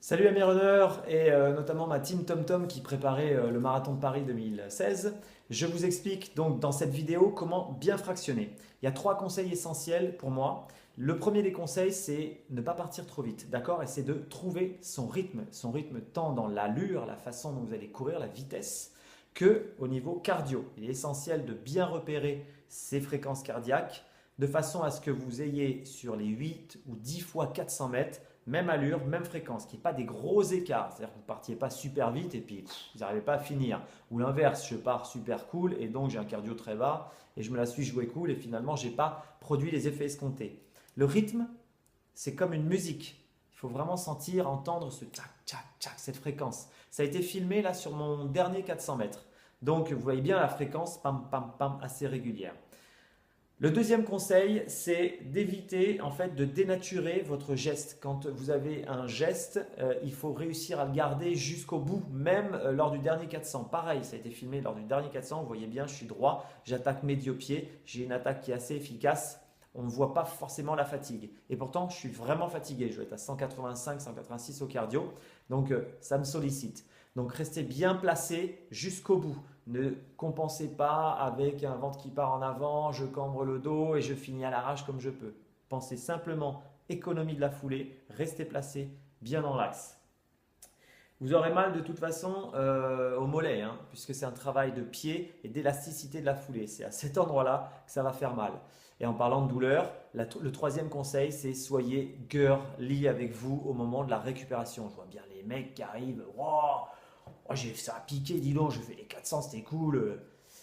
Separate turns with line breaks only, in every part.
Salut à mes runners et notamment ma team TomTom qui préparait le marathon de Paris 2016. Je vous explique donc dans cette vidéo comment bien fractionner. Il y a trois conseils essentiels pour moi. Le premier des conseils, c'est ne pas partir trop vite, d'accord? Et c'est de trouver son rythme tant dans l'allure, la façon dont vous allez courir, la vitesse, que au niveau cardio. Il est essentiel de bien repérer ses fréquences cardiaques de façon à ce que vous ayez sur les 8 ou 10 fois 400 mètres même allure, même fréquence, qu'il n'y ait pas des gros écarts. C'est-à-dire que vous ne partiez pas super vite et puis vous n'arrivez pas à finir. Ou l'inverse, je pars super cool et donc j'ai un cardio très bas et je me la suis joué cool et finalement je n'ai pas produit les effets escomptés. Le rythme, c'est comme une musique. Il faut vraiment sentir, entendre ce tchac, tchac, tchac, cette fréquence. Ça a été filmé là sur mon dernier 400 mètres. Donc vous voyez bien la fréquence, pam, pam, pam, assez régulière. Le deuxième conseil, c'est d'éviter en fait de dénaturer votre geste. Quand vous avez un geste, il faut réussir à le garder jusqu'au bout, même lors du dernier 400. Pareil, ça a été filmé lors du dernier 400. Vous voyez bien, je suis droit, j'attaque médio-pied, j'ai une attaque qui est assez efficace. On ne voit pas forcément la fatigue. Et pourtant, je suis vraiment fatigué. Je vais être à 185, 186 au cardio. Donc, ça me sollicite. Donc, restez bien placé jusqu'au bout. Ne compensez pas avec un ventre qui part en avant, je cambre le dos et je finis à l'arrache comme je peux. Pensez simplement économie de la foulée, restez placé bien dans l'axe. Vous aurez mal de toute façon au mollet, hein, puisque c'est un travail de pied et d'élasticité de la foulée. C'est à cet endroit-là que ça va faire mal. Et en parlant de douleur, le troisième conseil, c'est soyez girly avec vous au moment de la récupération. Je vois bien les mecs qui arrivent, wow, oh, ça a piqué, dis donc, je fais les 400, c'était cool.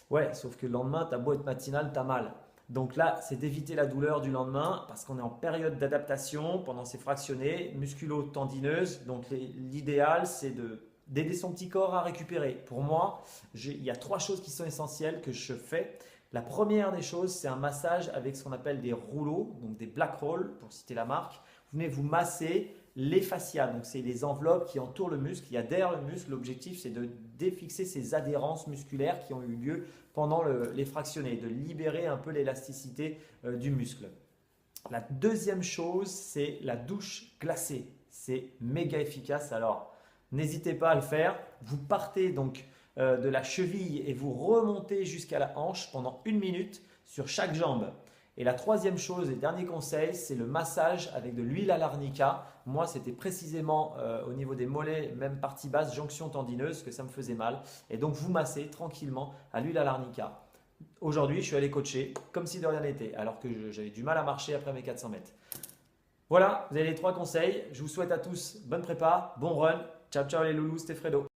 Ouais, sauf que le lendemain, ta beau être matinale, t'as mal. Donc là, c'est d'éviter la douleur du lendemain parce qu'on est en période d'adaptation pendant ces fractionnés musculo-tendineuses. Donc l'idéal, c'est d'aider son petit corps à récupérer. Pour moi, il y a trois choses qui sont essentielles que je fais. La première des choses, c'est un massage avec ce qu'on appelle des rouleaux, donc des black rolls, pour citer la marque. Vous venez vous masser les fascias, donc c'est les enveloppes qui entourent le muscle, qui adhèrent le muscle. L'objectif, c'est de défixer ces adhérences musculaires qui ont eu lieu pendant les fractionnés, de libérer un peu l'élasticité du muscle. La deuxième chose, c'est la douche glacée. C'est méga efficace. Alors, n'hésitez pas à le faire. Vous partez donc de la cheville et vous remontez jusqu'à la hanche pendant 1 minute sur chaque jambe. Et la troisième chose et dernier conseil, c'est le massage avec de l'huile à l'arnica. Moi, c'était précisément au niveau des mollets, même partie basse, jonction tendineuse, que ça me faisait mal. Et donc, vous massez tranquillement à l'huile à l'arnica. Aujourd'hui, je suis allé coacher comme si de rien n'était, alors que j'avais du mal à marcher après mes 400 mètres. Voilà, vous avez les trois conseils. Je vous souhaite à tous bonne prépa, bon run. Ciao, ciao les loulous, c'était Fredo.